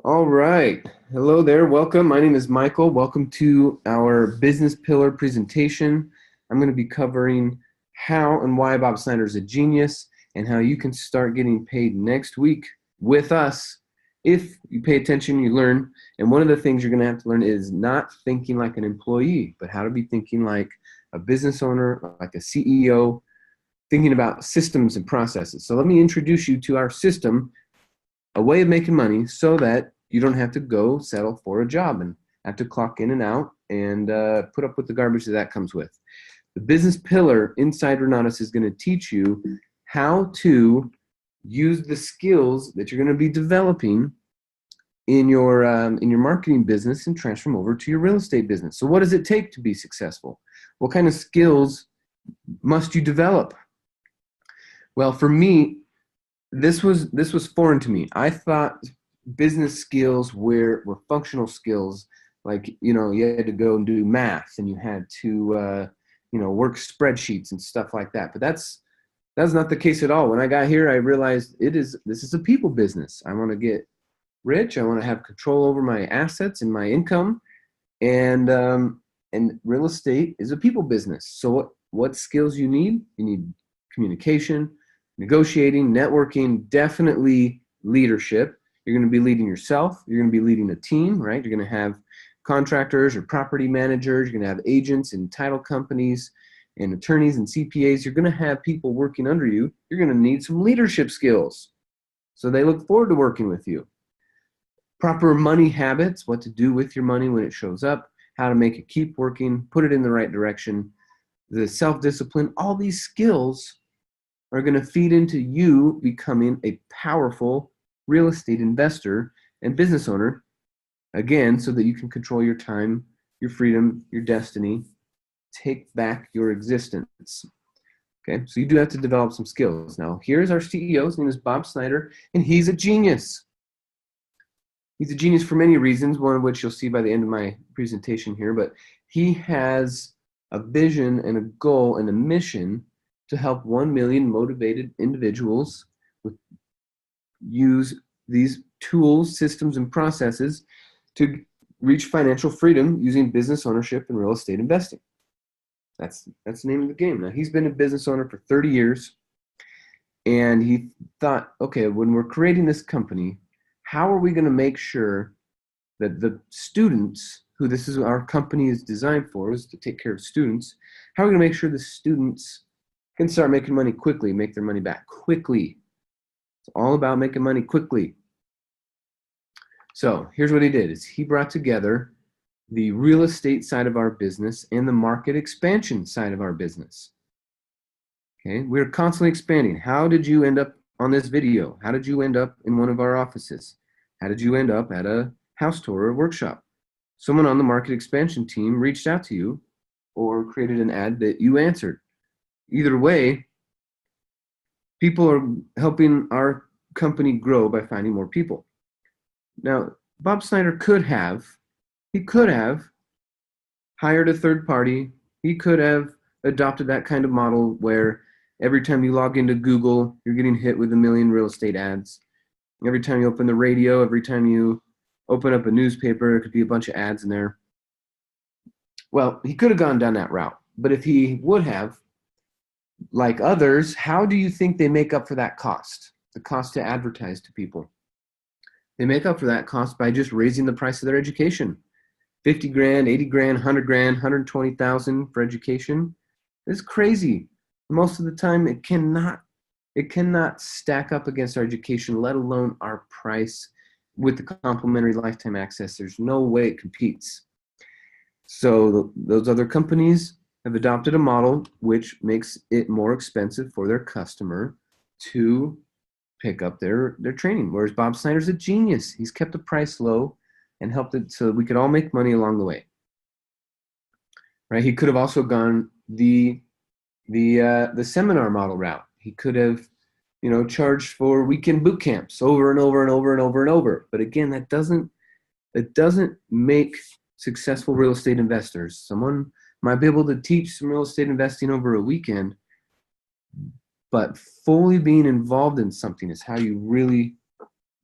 All right. Hello there. Welcome. My name is Michael. Welcome to our business pillar presentation. I'm going to be covering how and why Bob Schneider is a genius and how you can start getting paid next week with us. If you pay attention, you learn. And one of the things you're going to have to learn is not thinking like an employee, but how to be thinking like a business owner, like a CEO, thinking about systems and processes. So let me introduce you to our system, a way of making money so that you don't have to go settle for a job and have to clock in and out and put up with the garbage that comes with. The business pillar inside Renatus is going to teach you how to use the skills that you're going to be developing in your marketing business and transfer them over to your real estate business. So what does it take to be successful? What kind of skills must you develop? Well, for me, this was foreign to me. I thought business skills were functional skills, like you had to go and do math and you had to work spreadsheets and stuff like that. But that's not the case at all. When I got here, I realized this is a people business. I want to get rich. I want to have control over my assets and my income, and real estate is a people business. So what skills you need? You need communication, negotiating, networking, definitely leadership. You're going to be leading yourself. You're going to be leading a team, right? You're going to have contractors or property managers. You're going to have agents and title companies and attorneys and CPAs. You're going to have people working under you. You're going to need some leadership skills. So they look forward to working with you. Proper money habits, what to do with your money when it shows up, how to make it keep working, put it in the right direction, the self-discipline, all these skills are going to feed into you becoming a powerful real estate investor and business owner, again, so that you can control your time, your freedom, your destiny, take back your existence. Okay, so you do have to develop some skills. Now, here's our CEO. His name is Bob Schneider, and he's a genius. He's a genius for many reasons, one of which you'll see by the end of my presentation here, but he has a vision and a goal and a mission to help 1 million motivated individuals use these tools, systems, and processes to reach financial freedom using business ownership and real estate investing. That's the name of the game. Now, he's been a business owner for 30 years, and he thought, okay, when we're creating this company, how are we going to make sure that the students, who this is our company is designed for, is to take care of students, how are we going to make sure the students can start making money quickly, make their money back quickly? It's all about making money quickly. So here's what he did, is he brought together the real estate side of our business and the market expansion side of our business. Okay, we're constantly expanding. How did you end up on this video? How did you end up in one of our offices? How did you end up at a house tour or workshop? Someone on the market expansion team reached out to you or created an ad that you answered. Either way, people are helping our company grow by finding more people. Now, Bob Schneider could have hired a third party. He could have adopted that kind of model where every time you log into Google, you're getting hit with 1 million real estate ads. Every time you open the radio, every time you open up a newspaper, there could be a bunch of ads in there. Well, he could have gone down that route. But if he would have, like others, how do you think they make up for that cost? The cost to advertise to people. They make up for that cost by just raising the price of their education. 50 grand, 80 grand, 100 grand, 120,000 for education. It's crazy. Most of the time it cannot stack up against our education, let alone our price with the complimentary lifetime access. There's no way it competes. So those other companies have adopted a model which makes it more expensive for their customer to pick up their training. Whereas Bob Schneider's a genius. He's kept the price low and helped it so we could all make money along the way. Right? He could have also gone the seminar model route. He could have, charged for weekend boot camps over and over and over and over and over. But again, that doesn't make successful real estate investors. Someone might be able to teach some real estate investing over a weekend, but fully being involved in something is how you really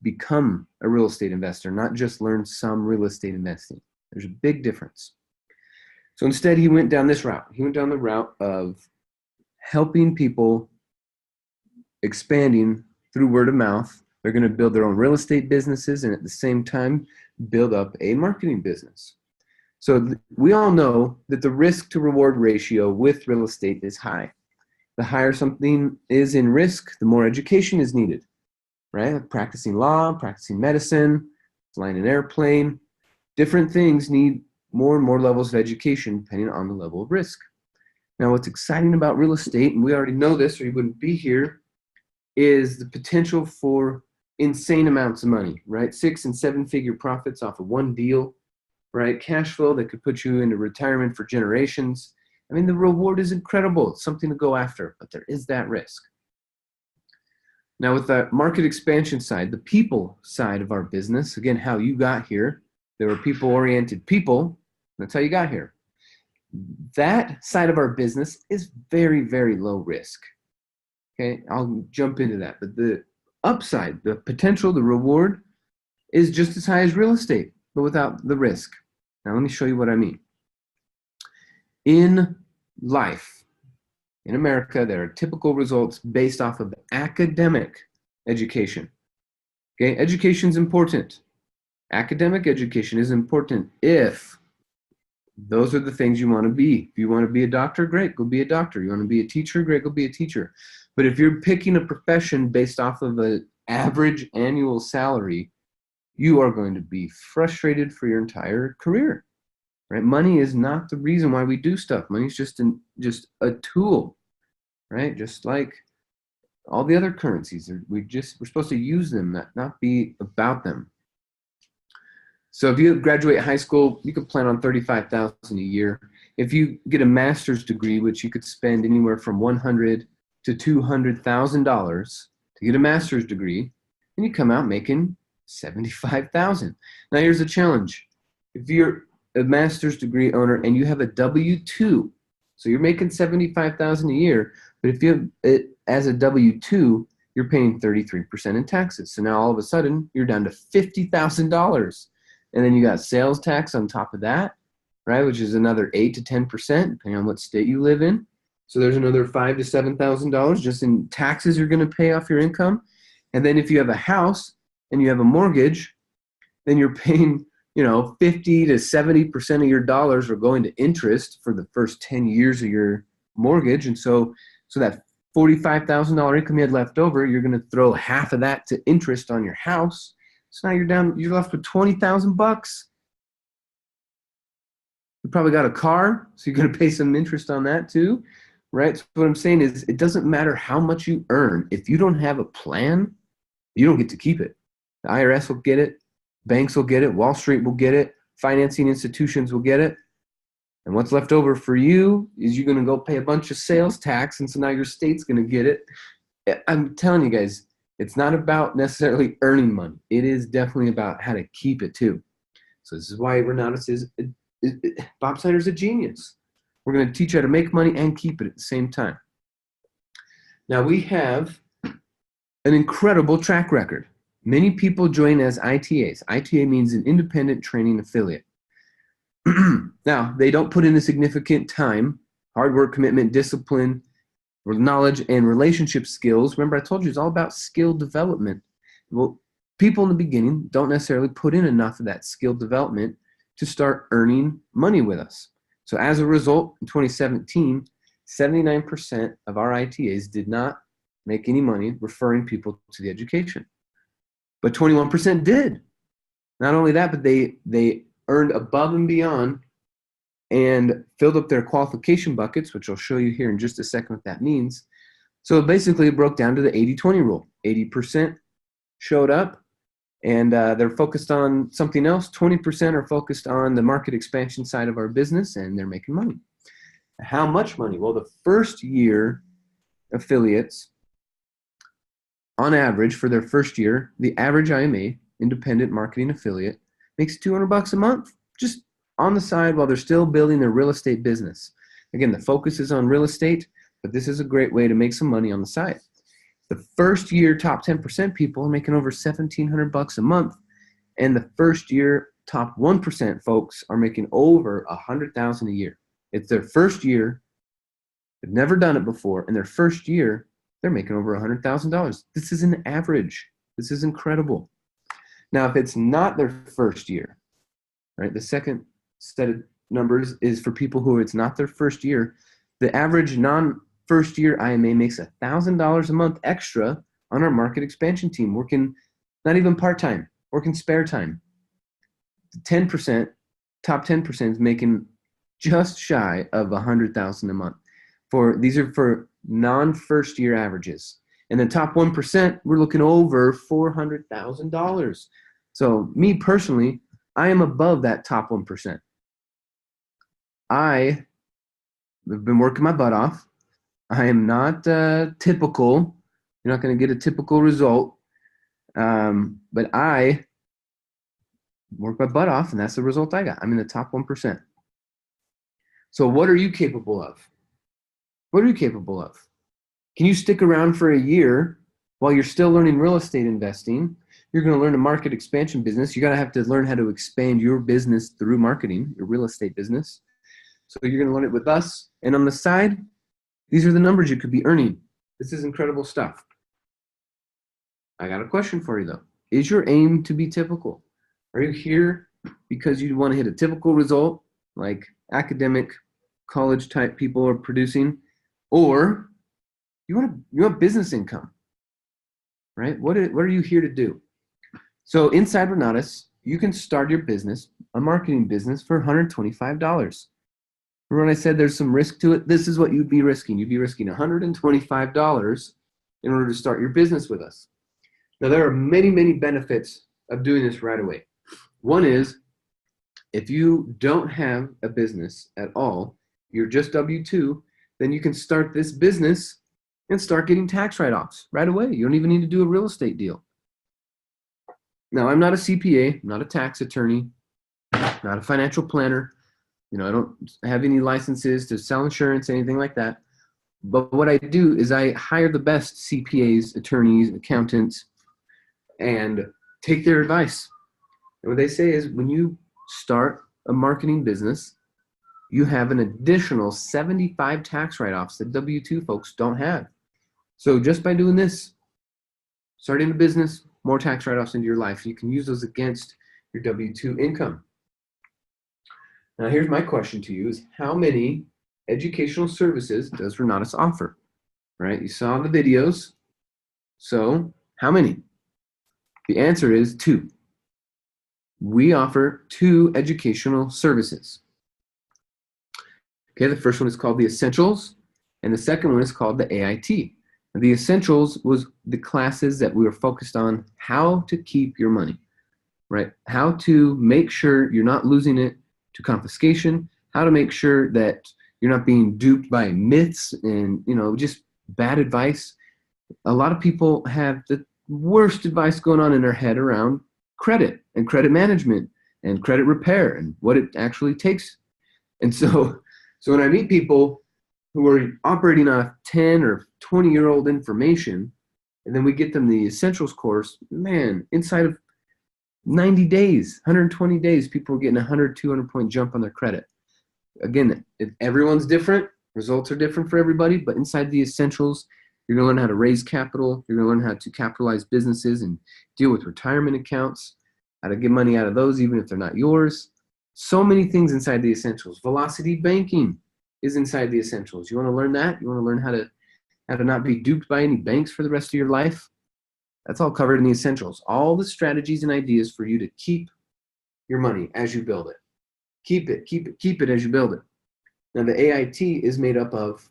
become a real estate investor, not just learn some real estate investing. There's a big difference. So instead, he went down this route. He went down the route of helping people, expanding through word of mouth. They're going to build their own real estate businesses and at the same time build up a marketing business. So we all know that the risk to reward ratio with real estate is high. The higher something is in risk, the more education is needed, right? Practicing law, practicing medicine, flying an airplane, different things need more and more levels of education depending on the level of risk. Now, what's exciting about real estate, and we already know this or you wouldn't be here, is the potential for insane amounts of money, right? 6- and 7-figure profits off of one deal, right? Cash flow that could put you into retirement for generations. I mean, the reward is incredible. It's something to go after, but there is that risk. Now, with the market expansion side, the people side of our business, again, how you got here, there were people-oriented people. That's how you got here. That side of our business is very, very low risk. Okay, I'll jump into that. But the upside, the potential, the reward is just as high as real estate, but without the risk. Now, let me show you what I mean. In life, in America, there are typical results based off of academic education. Okay, education is important. Academic education is important if those are the things you want to be. If you want to be a doctor, great, go be a doctor. You want to be a teacher, great, go be a teacher. But if you're picking a profession based off of an average annual salary, you are going to be frustrated for your entire career, right? Money is not the reason why we do stuff. Money is just a tool, right? Just like all the other currencies, we're supposed to use them, not be about them. So if you graduate high school, you could plan on $35,000 a year. If you get a master's degree, which you could spend anywhere from $100,000 to $200,000 to get a master's degree, and you come out making $75,000. Now here's the challenge: if you're a master's degree owner and you have a W-2, so you're making $75,000 a year, but if you have it as a W-2, you're paying 33% in taxes. So now all of a sudden you're down to $50,000. And then you got sales tax on top of that, right? Which is another 8 to 10%, depending on what state you live in. So there's another $5,000 to $7,000 just in taxes you're going to pay off your income. And then if you have a house and you have a mortgage, then you're paying, 50 to 70% of your dollars are going to interest for the first 10 years of your mortgage. And so that $45,000 income you had left over, you're going to throw half of that to interest on your house. So now you're left with $20,000. You probably got a car, so you're going to pay some interest on that too, right? So what I'm saying is it doesn't matter how much you earn. If you don't have a plan, you don't get to keep it. The IRS will get it. Banks will get it. Wall Street will get it. Financing institutions will get it. And what's left over for you is you're going to go pay a bunch of sales tax, and so now your state's going to get it. I'm telling you guys, it's not about necessarily earning money. It is definitely about how to keep it too. So this is why Renatus is, Bob Schneider's a genius. We're going to teach you how to make money and keep it at the same time. Now we have an incredible track record. Many people join as ITAs. ITA means an independent training affiliate. Now, they don't put in the significant time, hard work, commitment, discipline, knowledge, and relationship skills. Remember, I told you it's all about skill development. Well, people in the beginning don't necessarily put in enough of that skill development to start earning money with us. So as a result, in 2017, 79% of our ITAs did not make any money referring people to the education. But 21% did. Not only that, but they earned above and beyond and filled up their qualification buckets, which I'll show you here in just a second what that means. So basically it broke down to the 80-20 rule. 80% showed up and they're focused on something else. 20% are focused on the market expansion side of our business and they're making money. How much money? Well, the first year affiliates, on average for their first year, the average IMA, independent marketing affiliate, makes $200 a month just on the side while they're still building their real estate business. Again, the focus is on real estate, but this is a great way to make some money on the side. The first year top 10% people are making over $1,700 a month. And the first year top 1% folks are making over $100,000 a year. It's their first year. They've never done it before. In their first year, they're making over $100,000. This is an average. This is incredible. Now, if it's not their first year, right, the second set of numbers is for people who it's not their first year. The average non-first year IMA makes $1,000 a month extra on our market expansion team, working not even part-time, working spare time. 10%, top 10% is making just shy of $100,000 a month. These are for non-first year averages. And the top 1%, we're looking over $400,000. So me personally, I am above that top 1%. I have been working my butt off. I am not typical. You're not going to get a typical result. But I work my butt off, and that's the result I got. I'm in the top 1%. So what are you capable of? What are you capable of? Can you stick around for a year while you're still learning real estate investing? You're going to learn a market expansion business. You're going to have to learn how to expand your business through marketing, your real estate business. So you're going to learn it with us. And on the side, these are the numbers you could be earning. This is incredible stuff. I got a question for you, though. Is your aim to be typical? Are you here because you want to hit a typical result like academic college type people are producing? Or you want business income, right? What are you here to do? So inside Renatus, you can start your business, a marketing business, for $125. Remember when I said there's some risk to it? This is what you'd be risking. You'd be risking $125 in order to start your business with us. Now, there are many, many benefits of doing this right away. One is, if you don't have a business at all, you're just W-2, then you can start this business and start getting tax write-offs right away. You don't even need to do a real estate deal. Now, I'm not a CPA, I'm not a tax attorney, not a financial planner. I don't have any licenses to sell insurance, anything like that. But what I do is I hire the best CPAs, attorneys, accountants, and take their advice. And what they say is, when you start a marketing business, you have an additional 75 tax write-offs that W-2 folks don't have. So just by doing this, starting a business, more tax write-offs into your life. You can use those against your W-2 income. Now, here's my question to you: is how many educational services does Renatus offer? Right? You saw the videos. So how many? The answer is 2. We offer 2 educational services. Okay, the first one is called the Essentials, and the second one is called the AIT. The Essentials was the classes that we were focused on how to keep your money, right? How to make sure you're not losing it to confiscation, how to make sure that you're not being duped by myths and, just bad advice. A lot of people have the worst advice going on in their head around credit and credit management and credit repair and what it actually takes. And so when I meet people who are operating off 10 or 20-year-old information, and then we get them the Essentials course, man, inside of 90 days, 120 days, people are getting a 100, 200-point jump on their credit. Again, everyone's different. Results are different for everybody, but inside the Essentials, you're going to learn how to raise capital. You're going to learn how to capitalize businesses and deal with retirement accounts, how to get money out of those even if they're not yours. So many things inside the Essentials. Velocity banking is inside the Essentials. You want to learn that? You want to learn how to not be duped by any banks for the rest of your life? That's all covered in the Essentials. All the strategies and ideas for you to keep your money as you build it. Keep it as you build it. Now, the AIT is made up of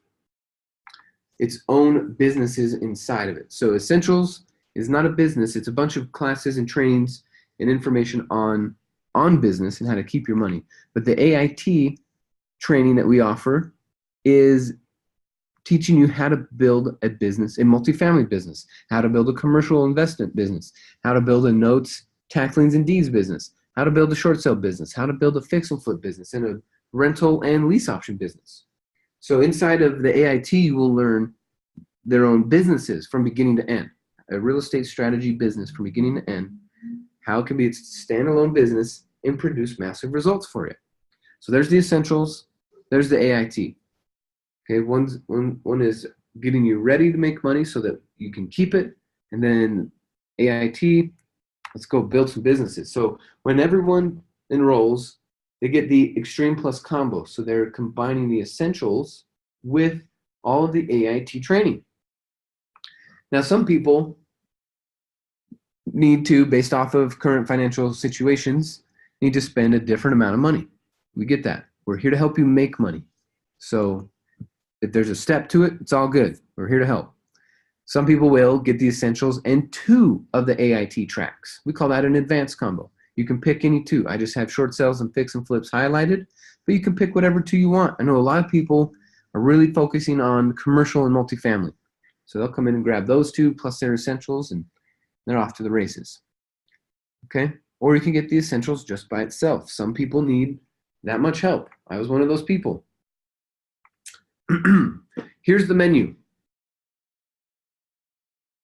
its own businesses inside of it. So Essentials is not a business. It's a bunch of classes and trainings and information on business and how to keep your money. But the AIT training that we offer is teaching you how to build a business, a multifamily business, how to build a commercial investment business, how to build a notes, tax liens, and deeds business, how to build a short sale business, how to build a fix and flip business, and a rental and lease option business. So inside of the AIT, you will learn their own businesses from beginning to end. A real estate strategy business from beginning to end. How it can be a standalone business and produce massive results for you. So there's the essentials. There's the AIT. Okay, one is getting you ready to make money so that you can keep it. And then AIT, let's go build some businesses. So when everyone enrolls, they get the Extreme Plus combo. So they're combining the essentials with all of the AIT training. Now, some people need to, based off of current financial situations, need to spend a different amount of money. We get that. We're here to help you make money. So if there's a step to it, it's all good. We're here to help. Some people will get the essentials and 2 of the AIT tracks. We call that an advanced combo. You can pick any 2. I just have short sales and fix and flips highlighted, but you can pick whatever 2 you want. I know a lot of people are really focusing on commercial and multifamily. So they'll come in and grab those 2 plus their essentials, and they're off to the races. Okay? Or you can get the essentials just by itself. Some people need that much help. I was one of those people. Here's the menu.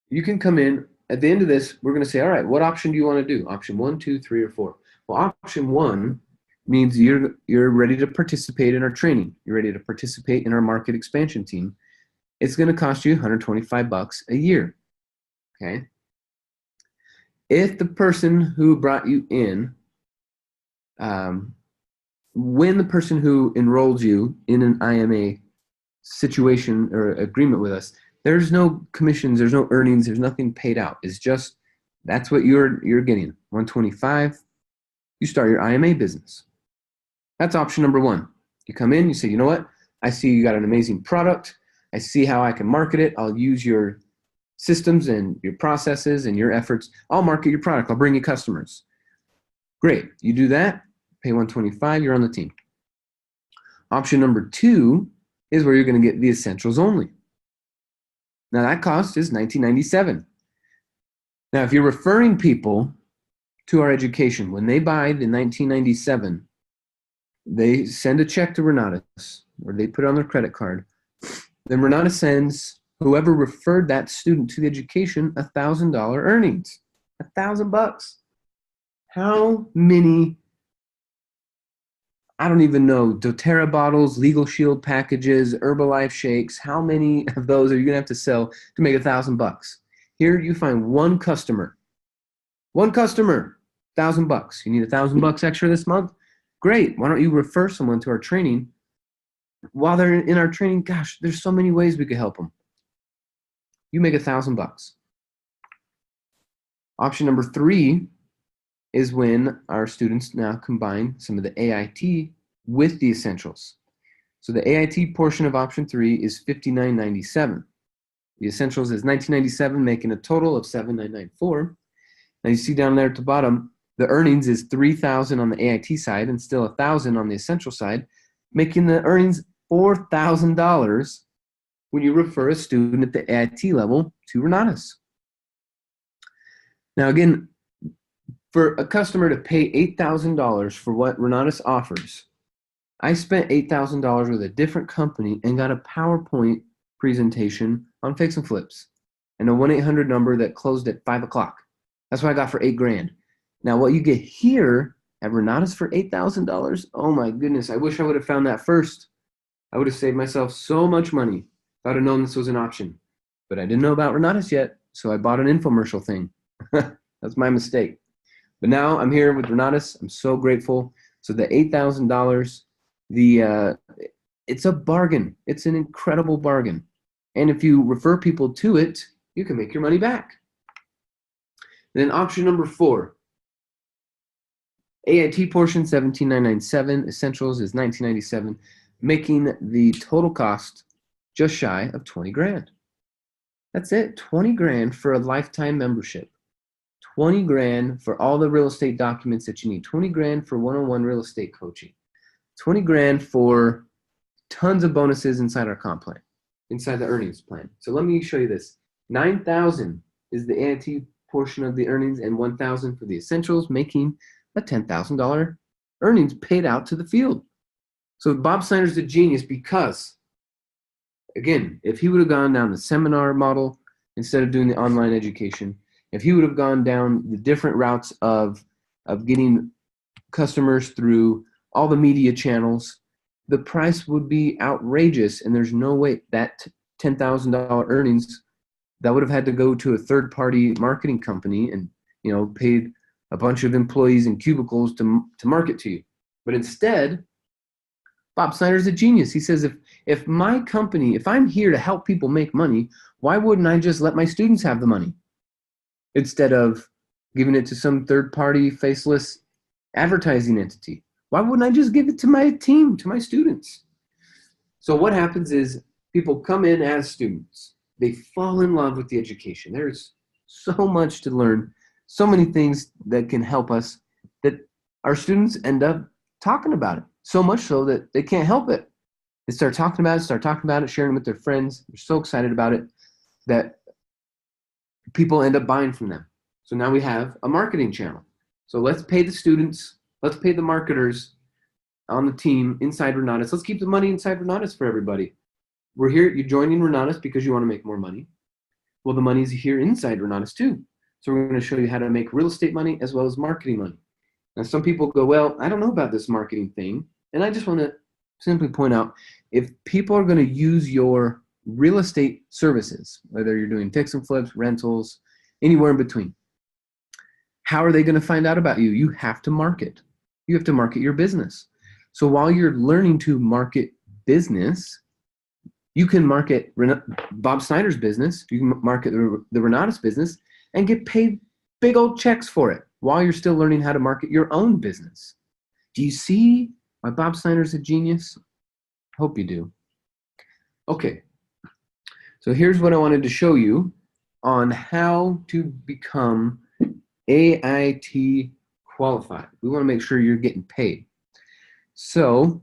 You can come in. At the end of this, we're going to say, all right, what option do you want to do? Option 1, 2, 3, or 4. Well, option 1 means you're ready to participate in our training. You're ready to participate in our market expansion team. It's going to cost you $125 a year. Okay? If the person who brought you in, when the person who enrolled you in an IMA situation or agreement with us, there's no commissions, there's no earnings, there's nothing paid out. It's just, that's what you're getting. $125, you start your IMA business. That's option number 1. You come in, you say, you know what? I see you got an amazing product. I see how I can market it. I'll use your systems and your processes and your efforts. I'll market your product. I'll bring you customers. Great. You do that, pay $125, you're on the team. Option number 2 is where you're going to get the essentials only. Now that cost is $19.97. Now if you're referring people to our education, when they buy the $19.97, they send a check to Renatus, or they put it on their credit card. Then Renatus sends whoever referred that student to the education $1,000 earnings. $1,000. How many, I don't even know, doTERRA bottles, Legal Shield packages, Herbalife shakes, how many of those are you going to have to sell to make $1,000? Here you find one customer. One customer, $1,000. You need $1,000 extra this month? Great. Why don't you refer someone to our training? While they're in our training, gosh, there's so many ways we could help them. You make $1,000. Option number 3 is when our students now combine some of the AIT with the essentials. So the AIT portion of option 3 is $59.97. The essentials is $19.97, making a total of $7,994. Now you see down there at the bottom, the earnings is $3,000 on the AIT side and still $1,000 on the essential side, making the earnings $4,000 when you refer a student at the AIT level to Renatus. Now again, for a customer to pay $8,000 for what Renatus offers, I spent $8,000 with a different company and got a PowerPoint presentation on fix and flips and a 1-800 number that closed at 5 o'clock. That's what I got for $8,000. Now what you get here at Renatus for $8,000, oh my goodness, I wish I would have found that first. I would have saved myself so much money if I would have known this was an option. But I didn't know about Renatus yet, so I bought an infomercial thing. That's my mistake. But now I'm here with Renatus. I'm so grateful. So the $8,000, it's a bargain. It's an incredible bargain. And if you refer people to it, you can make your money back. Then option number 4, AIT portion $17,997, essentials is $19.97, making the total cost just shy of $20,000. That's it, $20,000 for a lifetime membership. $20,000 for all the real estate documents that you need. $20,000 for one-on-one real estate coaching. $20,000 for tons of bonuses inside our comp plan, inside the earnings plan. So let me show you this. $9,000 is the AIT portion of the earnings and $1,000 for the essentials, making a $10,000 earnings paid out to the field. So Bob Schneider's a genius because Again, if he would have gone down the seminar model instead of doing the online education, if he would have gone down the different routes of getting customers through all the media channels, the price would be outrageous, and there's no way that $10,000 earnings that would have had to go to a third-party marketing company and paid a bunch of employees in cubicles to market to you. But instead, Bob Schneider's a genius. He says, if my company, if I'm here to help people make money, why wouldn't I just let my students have the money instead of giving it to some third-party faceless advertising entity? Why wouldn't I just give it to my team, to my students? So what happens is people come in as students. They fall in love with the education. There's so much to learn, so many things that can help us, that our students end up talking about it, so much so that they can't help it. They start talking about it, sharing it with their friends. They're so excited about it that people end up buying from them. So now we have a marketing channel. So let's pay the students, let's pay the marketers on the team inside Renatus. Let's keep the money inside Renatus for everybody. We're here, you're joining Renatus because you want to make more money. Well, the money's here inside Renatus too. So we're going to show you how to make real estate money as well as marketing money. Now, some people go, well, I don't know about this marketing thing. And I just want to simply point out, if people are going to use your real estate services, whether you're doing fix and flips, rentals, anywhere in between, how are they going to find out about you? You have to market. You have to market your business. So while you're learning to market business, you can market Bob Schneider's business, you can market the Renatus business, and get paid big old checks for it while you're still learning how to market your own business. Do you see why Bob Schneider's a genius? Hope you do. Okay, so here's what I wanted to show you on how to become AIT qualified. We want to make sure you're getting paid. So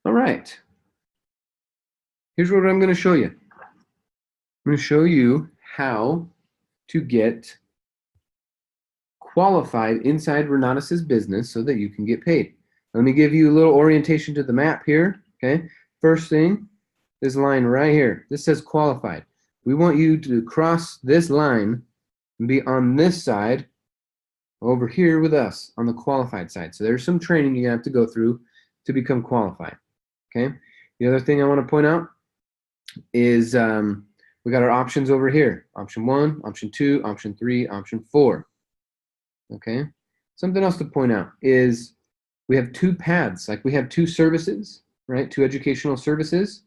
all right, here's what I'm going to show you. I'm going to show you how to get qualified inside Renatus's business so that you can get paid. Let me give you a little orientation to the map here. Okay, first thing, this line right here. This says qualified. We want you to cross this line and be on this side over here with us on the qualified side. So there's some training you have to go through to become qualified. Okay. The other thing I want to point out is we got our options over here. Option 1, option 2, option 3, option 4. Okay. Something else to point out is we have 2 paths. Like we have 2 services, right? 2 educational services,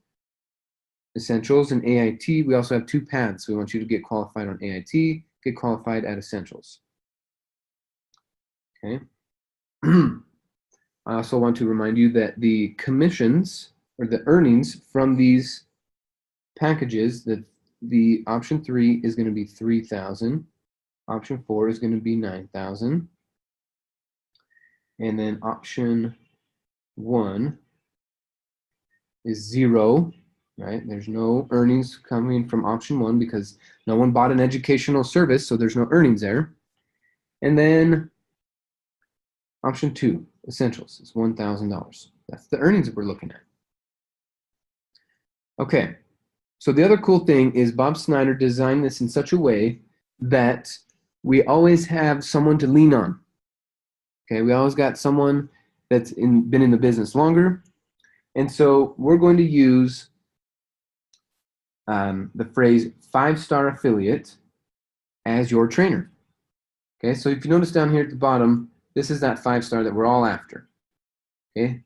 Essentials and AIT. We also have 2 paths. We want you to get qualified on AIT, get qualified at Essentials. Okay. I also want to remind you that the commissions or the earnings from these packages, that the option 3 is going to be 3,000, option 4 is going to be 9,000, and then option 1 is 0, right? There's no earnings coming from option 1 because no one bought an educational service, so there's no earnings there. And then option 2, Essentials, is $1,000. That's the earnings that we're looking at. Okay, so the other cool thing is Bob Schneider designed this in such a way that we always have someone to lean on. Okay, we always got someone that's been in the business longer. And so we're going to use the phrase 5-star affiliate as your trainer. Okay, so if you notice down here at the bottom, this is that 5-star that we're all after. Okay,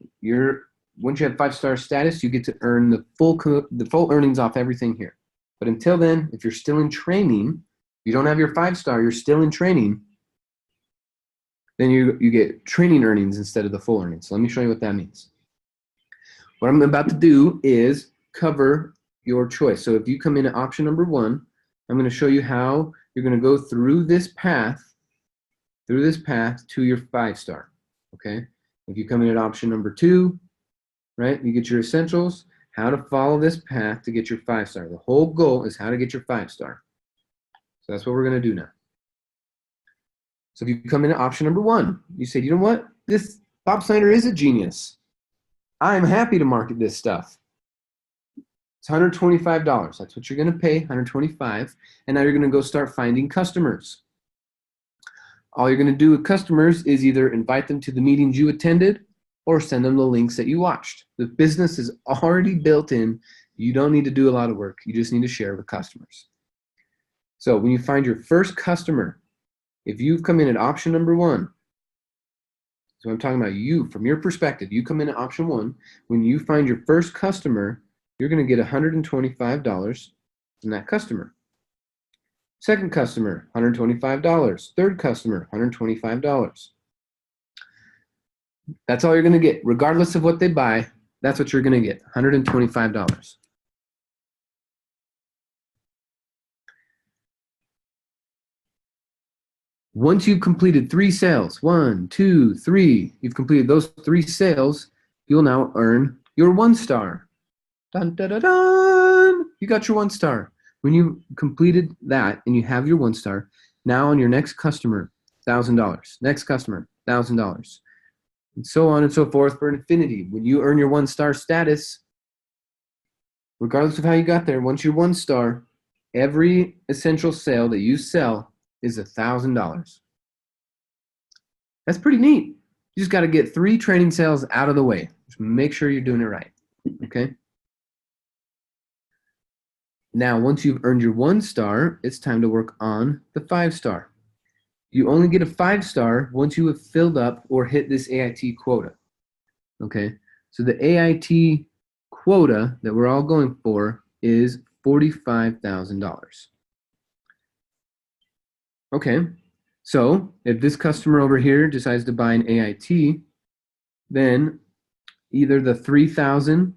once you have 5-star status, you get to earn the full earnings off everything here. But until then, if you're still in training, you don't have your 5-star, you're still in training, then you get training earnings instead of the full earnings. So let me show you what that means. What I'm about to do is cover your choice. So if you come in at option number 1, I'm going to show you how you're going to go through this path through this path to your 5-star, okay? If you come in at option number 2, right, you get your essentials, how to follow this path to get your 5-star. The whole goal is how to get your 5-star. So that's what we're going to do now. So if you come in at option number 1, you say, you know what? This Bob Schneider is a genius. I'm happy to market this stuff. It's $125. That's what you're going to pay, $125. And now you're going to go start finding customers. All you're going to do with customers is either invite them to the meetings you attended or send them the links that you watched. The business is already built in. You don't need to do a lot of work. You just need to share with customers. So when you find your first customer, if you've come in at option number 1, so I'm talking about you, from your perspective, you come in at option 1, when you find your first customer, you're going to get $125 from that customer. Second customer, $125. Third customer, $125. That's all you're going to get. Regardless of what they buy, that's what you're going to get, $125. Once you've completed 3 sales, 1, 2, 3, you've completed those 3 sales, you'll now earn your 1-star. Dun, dun, dun, dun. You got your 1-star. When you completed that and you have your 1-star, now on your next customer, $1,000. Next customer, $1,000. And so on and so forth for infinity. When you earn your 1-star status, regardless of how you got there, once you're 1-star, every essential sale that you sell is $1,000. That's pretty neat. You just got to get 3 training sales out of the way. Just make sure you're doing it right. Okay? Now, once you've earned your 1-star, it's time to work on the 5-star. You only get a 5-star once you have filled up or hit this AIT quota. Okay? So the AIT quota that we're all going for is $45,000. Okay, so if this customer over here decides to buy an AIT, then either the $3,000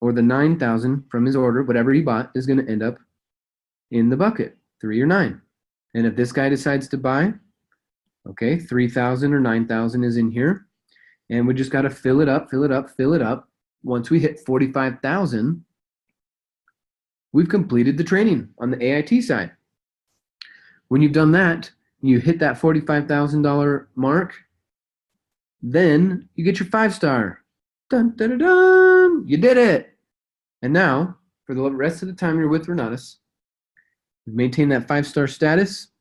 or the $9,000 from his order, whatever he bought, is going to end up in the bucket, 3 or 9. And if this guy decides to buy, okay, 3,000 or 9,000 is in here, and we just got to fill it up, fill it up, fill it up. Once we hit 45,000, we've completed the training on the AIT side. When you've done that, you hit that $45,000 mark, then you get your 5-star. Dun, dun, dun, dun. You did it. And now, for the rest of the time you're with Renatus, you maintain that 5-star status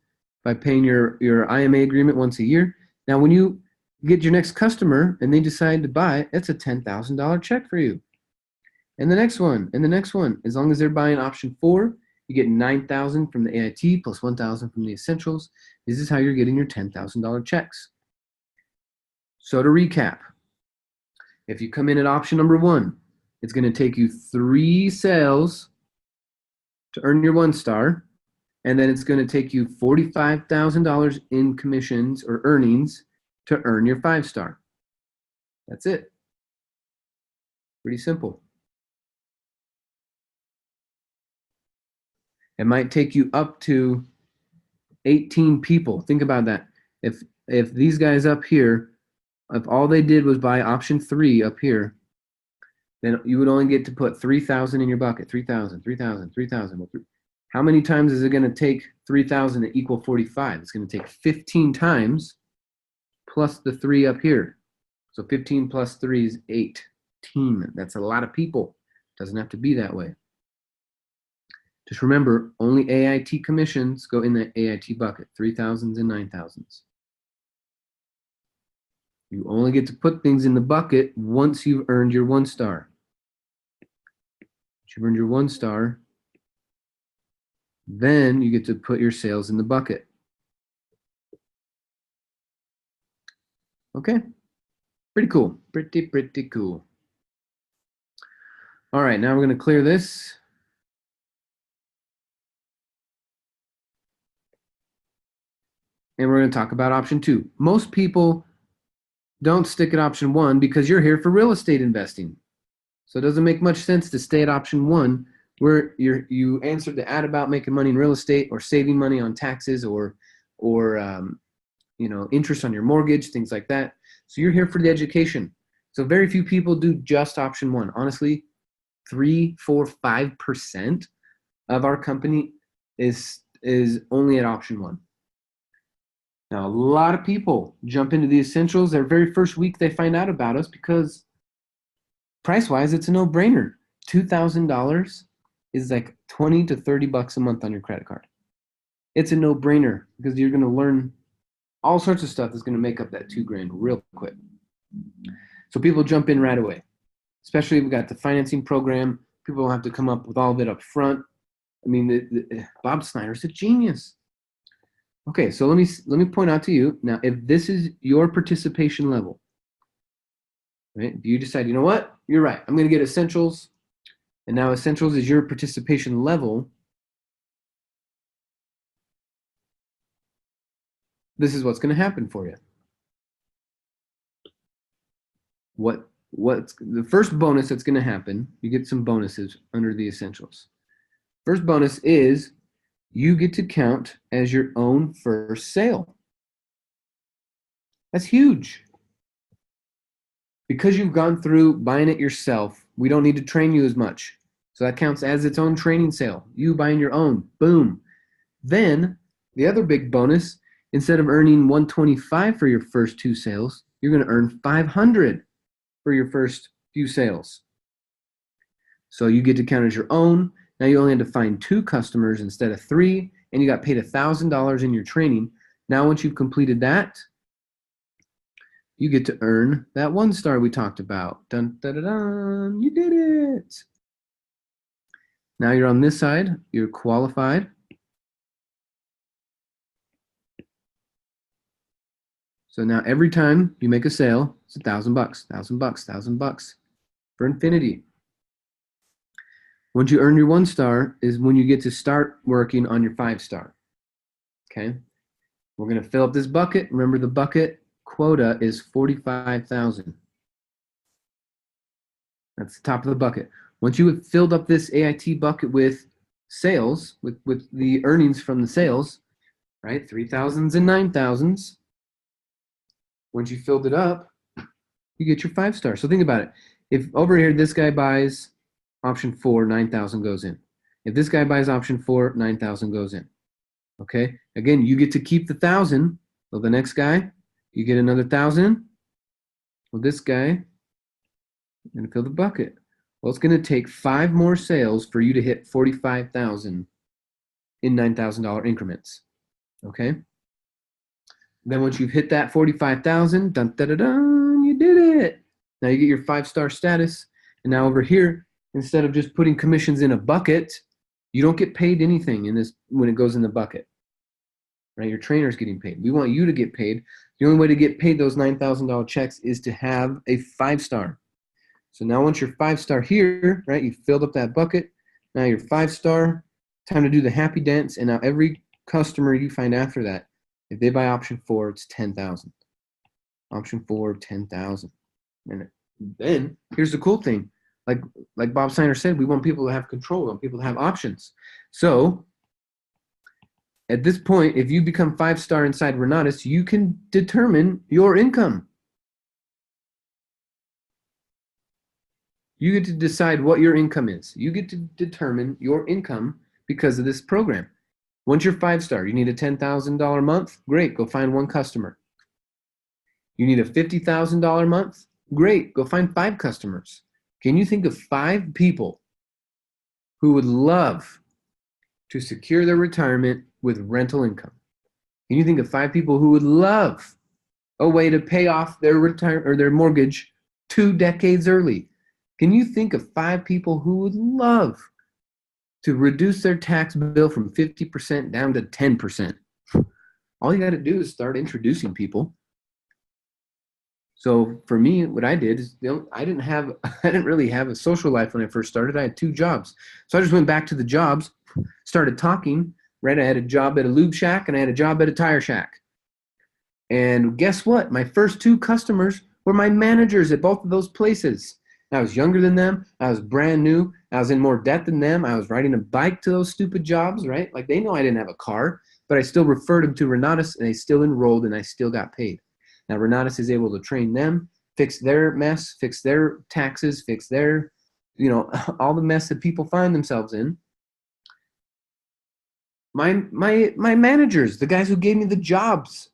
by paying your IMA agreement once a year. Now, when you get your next customer and they decide to buy, it's a $10,000 check for you. And the next one, and the next one. As long as they're buying option 4, you get $9,000 from the AIT plus $1,000 from the essentials. This is how you're getting your $10,000 checks. So to recap, if you come in at option number 1, it's going to take you 3 sales to earn your 1-star, and then it's going to take you $45,000 in commissions or earnings to earn your 5-star. That's it. Pretty simple. It might take you up to 18 people. Think about that. If these guys up here, if all they did was buy option 3 up here, then you would only get to put 3,000 in your bucket. 3,000, 3,000, 3,000. How many times is it going to take 3,000 to equal 45? It's going to take 15 times plus the 3 up here. So 15 plus 3 is 18. That's a lot of people. Doesn't have to be that way. Just remember, only AIT commissions go in the AIT bucket, 3,000s and 9,000s. You only get to put things in the bucket once you've earned your 1-star. Once you've earned your 1-star, then you get to put your sales in the bucket. Okay? Pretty cool. Pretty cool. All right, now we're going to clear this. And we're going to talk about option 2. Most people don't stick at option 1 because you're here for real estate investing. So it doesn't make much sense to stay at option 1 where you answered the ad about making money in real estate or saving money on taxes or or interest on your mortgage, things like that. So you're here for the education. So very few people do just option one. Honestly, 3, 4, 5% of our company is only at option one. Now, a lot of people jump into the essentials their very first week they find out about us because price-wise, it's a no-brainer. $2,000 is like 20 to 30 bucks a month on your credit card. It's a no-brainer because you're going to learn all sorts of stuff that's going to make up that $2,000 real quick. So people jump in right away. Especially we got the financing program. People don't have to come up with all of it up front. I mean, Bob Schneider's a genius. Okay, so let me point out to you now, if this is your participation level, right? If you decide, you know what, you're right, I'm going to get essentials, and now essentials is your participation level. This is what's going to happen for you. What's the first bonus that's going to happen? You get some bonuses under the essentials. First bonus is you get to count as your own first sale. That's huge. Because you've gone through buying it yourself, we don't need to train you as much. So that counts as its own training sale. You buying your own, boom. Then the other big bonus, instead of earning $125 for your first 2 sales, you're going to earn $500 for your first few sales. So you get to count as your own. Now you only had to find 2 customers instead of 3, and you got paid $1,000 in your training. Now once you've completed that, you get to earn that 1 star we talked about. Dun, dun, dun, dun. You did it. Now you're on this side. You're qualified. So now every time you make a sale, it's $1,000, $1,000, $1,000 for infinity. Once you earn your 1 star is when you get to start working on your 5 star. Okay, we're going to fill up this bucket. Remember, the bucket quota is 45,000. That's the top of the bucket. Once you have filled up this AIT bucket with sales, with the earnings from the sales, right, 3,000s and 9,000s. Once you filled it up, you get your 5 star. So think about it. If over here this guy buys option 4, 9,000 goes in. If this guy buys option 4, 9,000 goes in. Okay. Again, you get to keep the 1,000. Well, the next guy, you get another 1,000. Well, this guy, I'm going to fill the bucket. Well, it's going to take 5 more sales for you to hit 45,000 in $9,000 increments. Okay. Then once you've hit that 45,000, dun, dun, dun, dun, you did it. Now you get your 5 star status. And now over here, instead of just putting commissions in a bucket, you don't get paid anything in this when it goes in the bucket. Right? Your trainer's getting paid. We want you to get paid. The only way to get paid those $9,000 checks is to have a 5 star. So now once you're 5 star here, right, you filled up that bucket. Now you're 5 star. Time to do the happy dance. And now every customer you find after that, if they buy option 4, it's 10,000. Option 4, 10,000. And then here's the cool thing. Like Bob Schneider said, we want people to have control. We want people to have options. So at this point, if you become 5 star inside Renatus, you can determine your income. You get to decide what your income is. You get to determine your income because of this program. Once you're 5 star, you need a $10,000 month? Great, go find 1 customer. You need a $50,000 month? Great, go find 5 customers. Can you think of 5 people who would love to secure their retirement with rental income? Can you think of 5 people who would love a way to pay off their their mortgage 2 decades early? Can you think of 5 people who would love to reduce their tax bill from 50% down to 10%? All you got to do is start introducing people. So for me, what I did is I didn't really have a social life when I first started. I had 2 jobs. So I just went back to the jobs, started talking, right? I had a job at a lube shack and I had a job at a tire shack. And guess what? My first 2 customers were my managers at both of those places. I was younger than them. I was brand new. I was in more debt than them. I was riding a bike to those stupid jobs, right? Like they know I didn't have a car. but I still referred them to Renatus, and they still enrolled, and I still got paid. Now Renatus is able to train them, fix their mess, fix their taxes, fix their, all the mess that people find themselves in. My managers, the guys who gave me the jobs,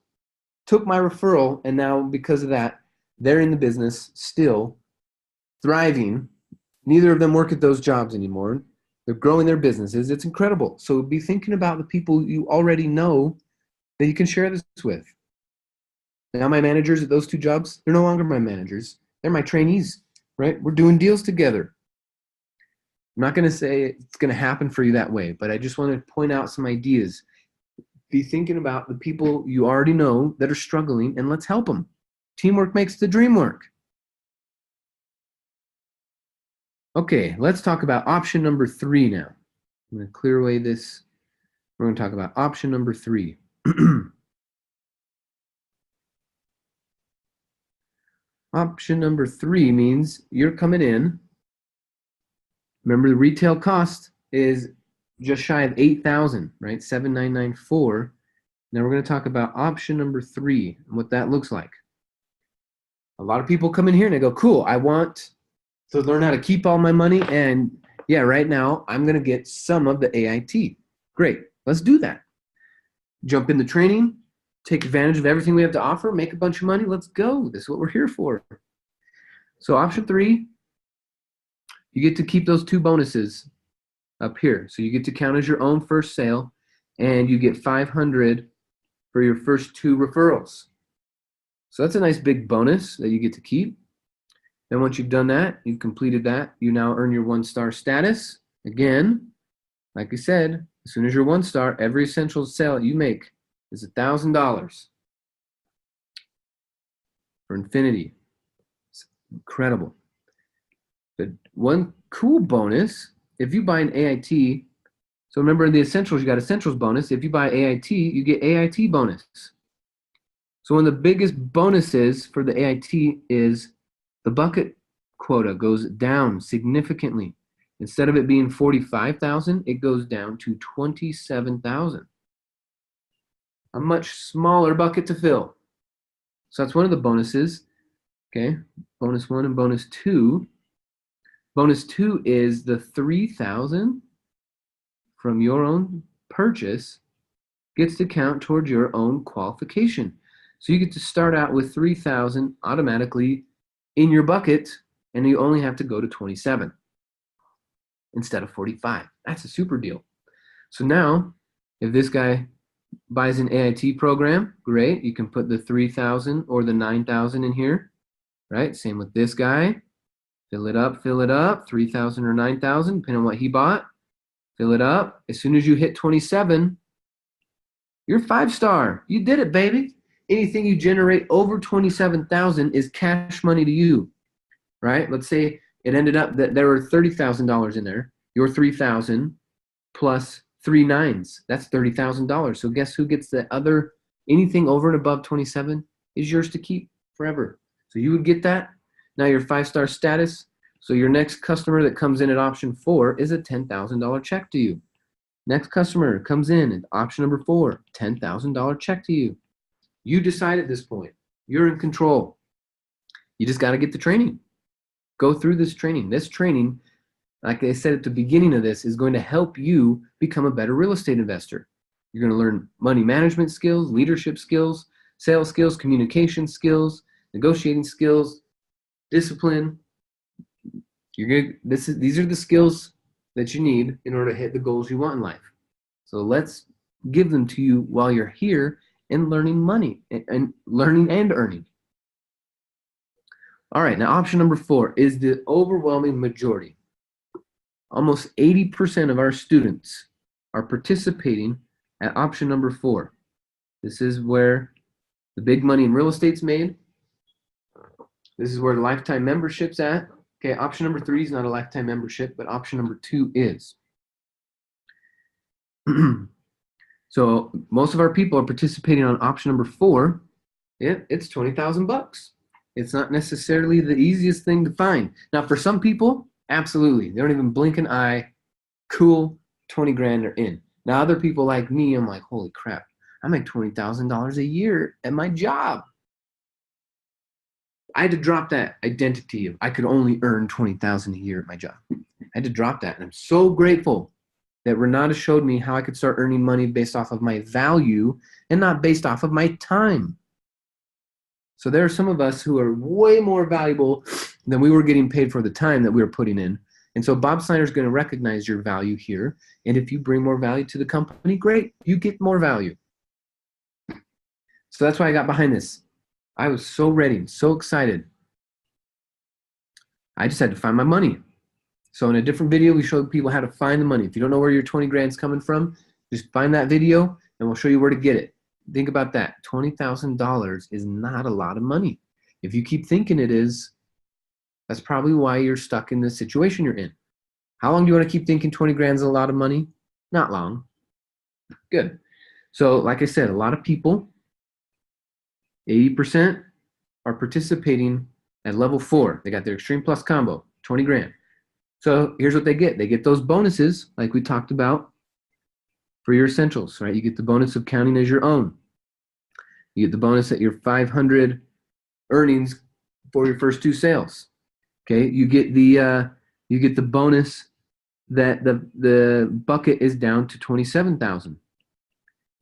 took my referral, and now because of that, they're in the business still, thriving. Neither of them work at those jobs anymore. They're growing their businesses. It's incredible. So be thinking about the people you already know that you can share this with. Now my managers at those two jobs, they're no longer my managers. They're my trainees, right? We're doing deals together. I'm not going to say it's going to happen for you that way, but I just want to point out some ideas. Be thinking about the people you already know that are struggling, and let's help them. Teamwork makes the dream work. Okay, let's talk about option number 3 now. I'm going to clear away this. We're going to talk about option number 3. Option number 3 means you're coming in. Remember, the retail cost is just shy of $8,000, right? $7,994. Now we're going to talk about option number 3 and what that looks like. A lot of people come in here and they go, cool, I want to learn how to keep all my money, and yeah, right now I'm going to get some of the AIT. Great, let's do that. Jump in the training, take advantage of everything we have to offer, make a bunch of money, let's go. This is what we're here for. So option 3, you get to keep those 2 bonuses up here. So you get to count as your own first sale, and you get $500 for your first 2 referrals. So that's a nice big bonus that you get to keep. Then once you've done that, you've completed that, you now earn your 1-star status. Again, like I said, as soon as you're 1-star, every essential sale you make is $1,000 for infinity. It's incredible. But one cool bonus, if you buy an AIT, so remember in the essentials, you got essentials bonus. If you buy AIT, you get AIT bonus. So one of the biggest bonuses for the AIT is the bucket quota goes down significantly. Instead of it being 45,000, it goes down to 27,000. A much smaller bucket to fill. So that's one of the bonuses. Okay, bonus 1 and bonus 2. Bonus 2 is the 3,000 from your own purchase gets to count towards your own qualification. So you get to start out with 3,000 automatically in your bucket, and you only have to go to 27 instead of 45. That's a super deal. So now, if this guy buys an AIT program, great. You can put the 3,000 or the 9,000 in here, right? Same with this guy. Fill it up, 3,000 or 9,000, depending on what he bought. Fill it up. As soon as you hit 27, you're 5-star. You did it, baby. Anything you generate over 27,000 is cash money to you, right? Let's say it ended up that there were $30,000 in there. Your 3,000 plus 3 9s. That's $30,000. So guess who gets the other? Anything over and above 27 is yours to keep forever. So you would get that. Now you're 5-star status. So your next customer that comes in at option 4 is a $10,000 check to you. Next customer comes in at option number 4, $10,000 check to you. You decide at this point. You're in control. You just got to get the training. Go through this training. This training, like I said at the beginning of this, is going to help you become a better real estate investor. You're going to learn money management skills, leadership skills, sales skills, communication skills, negotiating skills, discipline. These are the skills that you need in order to hit the goals you want in life. So let's give them to you while you're here and learning money and learning and earning. All right, now option number 4 is the overwhelming majority. Almost 80% of our students are participating at option number 4. This is where the big money in real estate's made. This is where the lifetime membership's at. Okay, option number 3 is not a lifetime membership, but option number 2 is. So most of our people are participating on option number 4. Yeah, it's $20,000. It's not necessarily the easiest thing to find. Now, for some people, absolutely. They don't even blink an eye. Cool, 20 grand are in. Now, other people like me, I'm like, holy crap, I make $20,000 a year at my job. I had to drop that identity of I could only earn $20,000 a year at my job. I had to drop that. And I'm so grateful that Renata showed me how I could start earning money based off of my value and not based off of my time. So there are some of us who are way more valuable than we were getting paid for the time that we were putting in. And so Bob Schneider is going to recognize your value here. And if you bring more value to the company, great, you get more value. So that's why I got behind this. I was so ready, so excited. I just had to find my money. So in a different video, we showed people how to find the money. If you don't know where your 20 grand's coming from, just find that video and we'll show you where to get it. Think about that. $20,000 is not a lot of money. If you keep thinking it is, that's probably why you're stuck in the situation you're in. How long do you want to keep thinking 20 grand's a lot of money? Not long. Good. So like I said, a lot of people, 80% are participating at level 4. They got their Extreme Plus combo, 20 grand. So here's what they get. They get those bonuses like we talked about for your essentials, right? You get the bonus of counting as your own. You get the bonus at your 500 earnings for your first 2 sales. Okay, you get the bonus that the bucket is down to 27,000.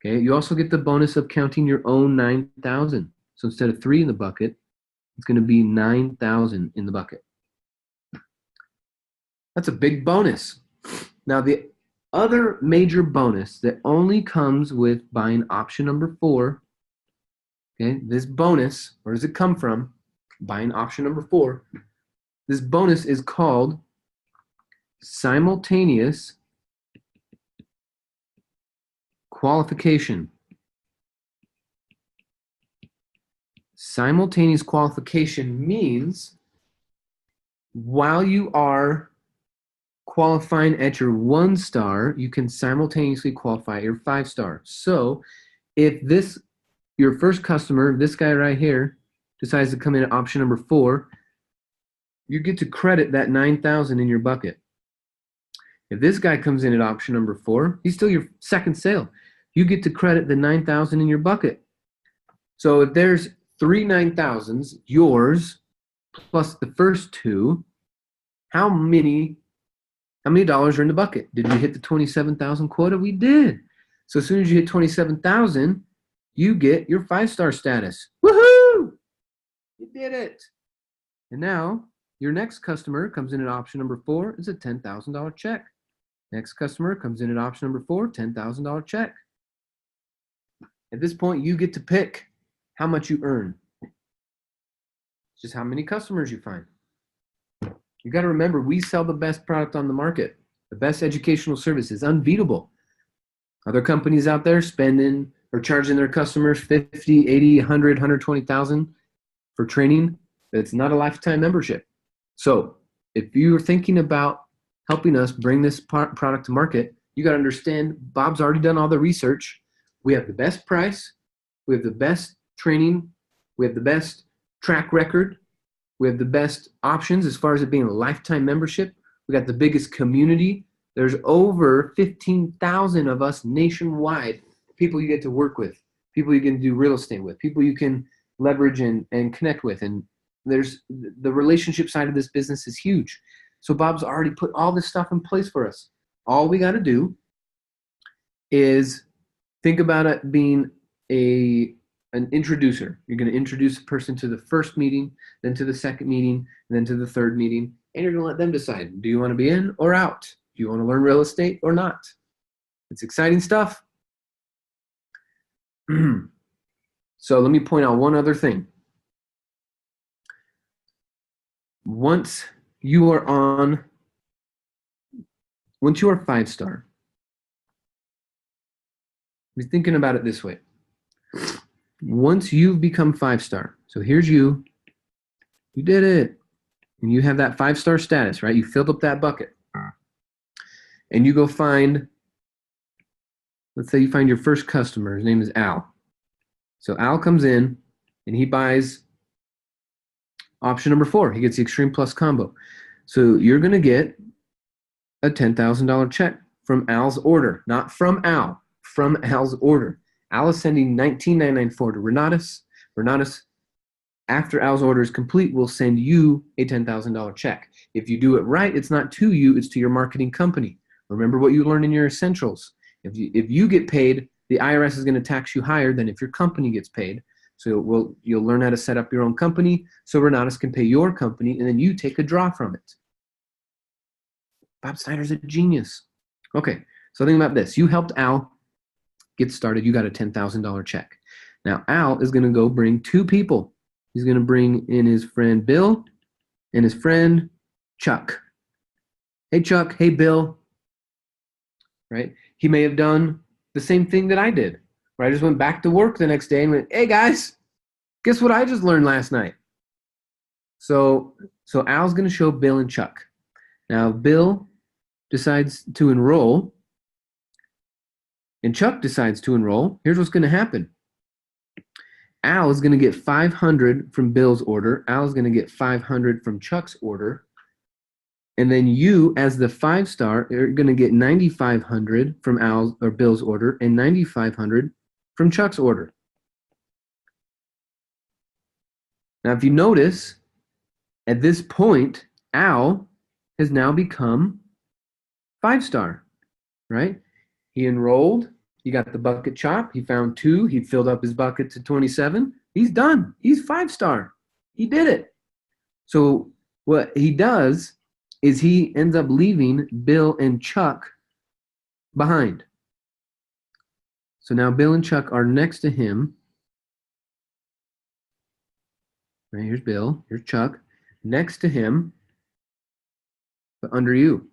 Okay, you also get the bonus of counting your own 9,000. So instead of 3 in the bucket, it's going to be 9,000 in the bucket. That's a big bonus. Now the other major bonus that only comes with buying option number 4, okay, this bonus, where does it come from? Buying option number 4. This bonus is called simultaneous qualification. Simultaneous qualification means while you are qualifying at your 1-star, you can simultaneously qualify your 5-star. So if your first customer, this guy right here, decides to come in at option number 4, you get to credit that 9,000 in your bucket. If this guy comes in at option number 4, he's still your second sale. You get to credit the 9,000 in your bucket. So if there's 3 9,000s, yours, plus the first 2, how many dollars are in the bucket? Did we hit the 27,000 quota? We did. So as soon as you hit 27,000, you get your 5-star status. Woohoo! You did it. And now your next customer comes in at option number 4, is a $10,000 check. Next customer comes in at option number 4, $10,000 check. At this point, you get to pick how much you earn. It's just how many customers you find. You got to remember, we sell the best product on the market. The best educational service is unbeatable. Other companies out there spending or charging their customers 50, 80, 100, 120,000 for training. It's not a lifetime membership. So if you're thinking about helping us bring this product to market, you got to understand Bob's already done all the research. We have the best price. We have the best training. We have the best track record. We have the best options as far as it being a lifetime membership. We got the biggest community. There's over 15,000 of us nationwide, people you get to work with, people you can do real estate with, people you can leverage and connect with. And there's the relationship side of this business is huge. So Bob's already put all this stuff in place for us. All we got to do is think about it being an introducer. You're going to introduce a person to the first meeting, then to the second meeting, and then to the third meeting, and you're going to let them decide, do you want to be in or out? Do you want to learn real estate or not? It's exciting stuff. So let me point out one other thing. Once you are 5-star, be thinking about it this way. Once you've become 5-star, so here's you did it, and you have that 5-star status, right? You filled up that bucket, and you go find, let's say you find your first customer. His name is Al. So Al comes in, and he buys option number 4. He gets the Extreme Plus combo. So you're going to get a $10,000 check from Al's order, not from Al, from Al's order. Al is sending $19,994 to Renatus. Renatus, after Al's order is complete, will send you a $10,000 check. If you do it right, it's not to you, it's to your marketing company. Remember what you learned in your essentials. If you get paid, the IRS is going to tax you higher than if your company gets paid. So you'll learn how to set up your own company so Renatus can pay your company, and then you take a draw from it. Bob Schneider's a genius. Okay, so think about this. You helped Al get started. You got a $10,000 check. Now, Al is going to go bring two people. He's going to bring in his friend Bill and his friend Chuck. Hey, Chuck. Hey, Bill. Right? He may have done the same thing that I did, where I just went back to work the next day and went, hey, guys, guess what I just learned last night? So Al's going to show Bill and Chuck. Now, Bill decides to enroll, and Chuck decides to enroll. Here's what's going to happen. Al is going to get 500 from Bill's order. Al is going to get 500 from Chuck's order. And then you, as the 5-star, are going to get 9,500 from Al's or Bill's order and 9,500 from Chuck's order. Now, if you notice, at this point, Al has now become 5-star, right? He enrolled. He got the bucket chop. He found 2. He filled up his bucket to 27. He's done. He's 5-star. He did it. So what he does is he ends up leaving Bill and Chuck behind. So now Bill and Chuck are next to him. Right, here's Bill. Here's Chuck. Next to him, but under you.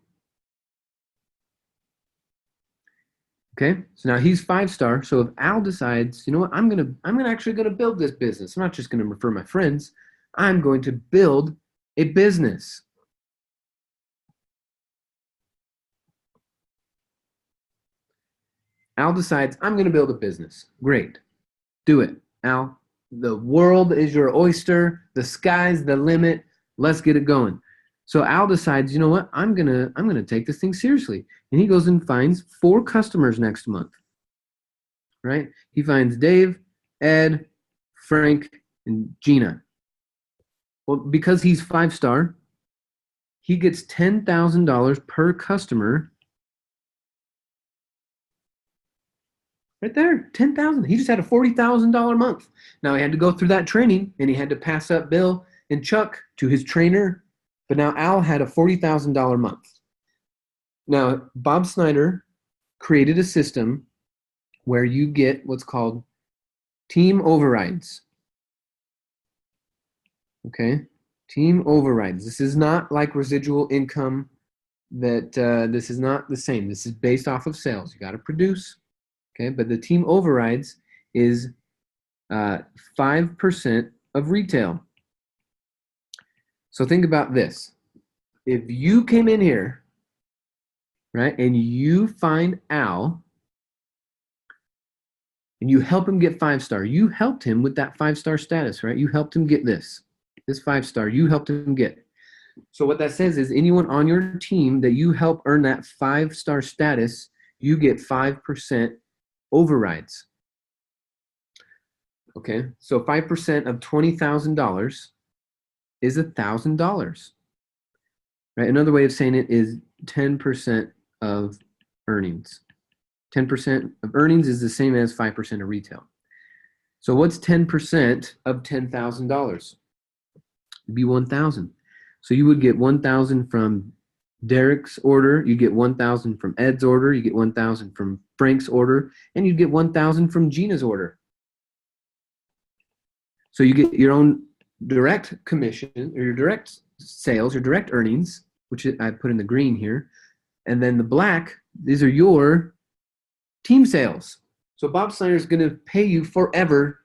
Okay, so now he's 5-star. So if Al decides, you know what, I'm actually gonna build this business. I'm not just gonna refer my friends. I'm going to build a business. Al decides, I'm gonna build a business. Great, do it, Al. The world is your oyster. The sky's the limit. Let's get it going. So Al decides, you know what, I'm gonna take this thing seriously. And he goes and finds 4 customers next month. Right? He finds Dave, Ed, Frank, and Gina. Well, because he's 5-star, he gets $10,000 per customer. Right there, $10,000. He just had a $40,000 month. Now he had to go through that training, and he had to pass up Bill and Chuck to his trainer. But now Al had a $40,000 month. Now, Bob Schneider created a system where you get what's called team overrides. Okay, team overrides. This is not like residual income. This is not the same. This is based off of sales. You got to produce. Okay, but the team overrides is 5% of retail. So think about this. If you came in here, right, and you find Al, and you help him get 5-star, you helped him with that 5-star status, right? You helped him get this 5-star, you helped him get. So what that says is anyone on your team that you help earn that 5-star status, you get 5% overrides. Okay, so 5% of $20,000 is $1,000. Right? Another way of saying it is 10% of earnings. 10% of earnings is the same as 5% of retail. So what's 10% of $10,000? It'd be 1,000. So you would get 1,000 from Derek's order, you get 1,000 from Ed's order, you get 1,000 from Frank's order, and you get 1,000 from Gina's order. So you get your own direct commission, or your direct sales, your direct earnings, which I put in the green here, and then the black, these are your team sales. So Bob Schneider is going to pay you forever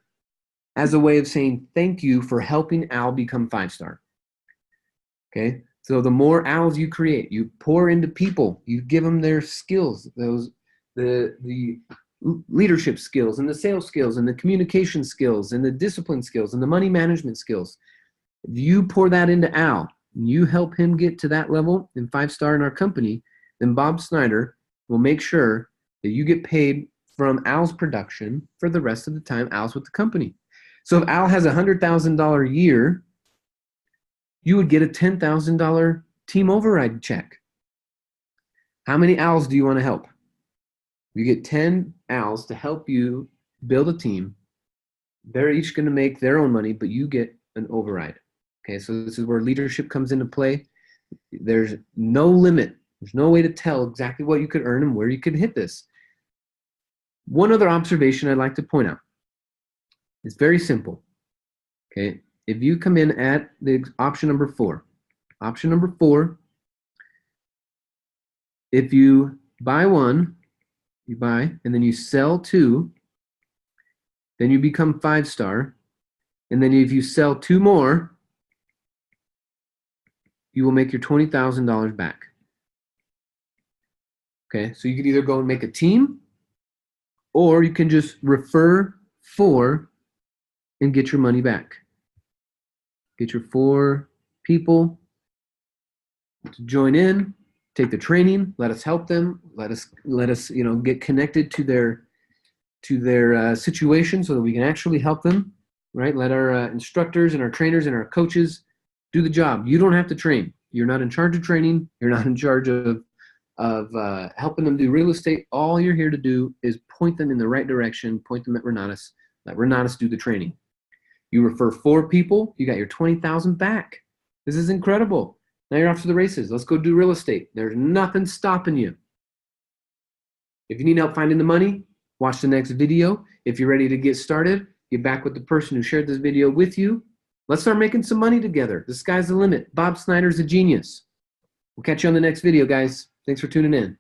as a way of saying thank you for helping Al become 5-star. Okay, so the more Als you create, you pour into people, you give them their skills, the leadership skills and the sales skills and the communication skills and the discipline skills and the money management skills. If you pour that into Al, and you help him get to that level in 5-star in our company, then Bob Schneider will make sure that you get paid from Al's production for the rest of the time Al's with the company. So if Al has a $100,000 year, you would get a $10,000 team override check. How many Als do you want to help? You get 10 Als to help you build a team. They're each going to make their own money, but you get an override. Okay, so this is where leadership comes into play. There's no limit. There's no way to tell exactly what you could earn and where you could hit this. One other observation I'd like to point out. It's very simple. Okay, if you come in at the option number 4, if you buy one, you buy, and then you sell 2, then you become 5-star. And then if you sell 2 more, you will make your $20,000 back. Okay, so you could either go and make a team, or you can just refer 4 and get your money back. Get your 4 people to join in, take the training, let us help them, let us get connected to their situation so that we can actually help them, right? Let our instructors and our trainers and our coaches do the job. You don't have to train. You're not in charge of training. You're not in charge of helping them do real estate. All you're here to do is point them in the right direction, point them at Renatus, let Renatus do the training. You refer 4 people, you got your $20,000 back. This is incredible. Now you're off to the races. Let's go do real estate. There's nothing stopping you. If you need help finding the money, watch the next video. If you're ready to get started, get back with the person who shared this video with you. Let's start making some money together. The sky's the limit. Bob Schneider's a genius. We'll catch you on the next video, guys. Thanks for tuning in.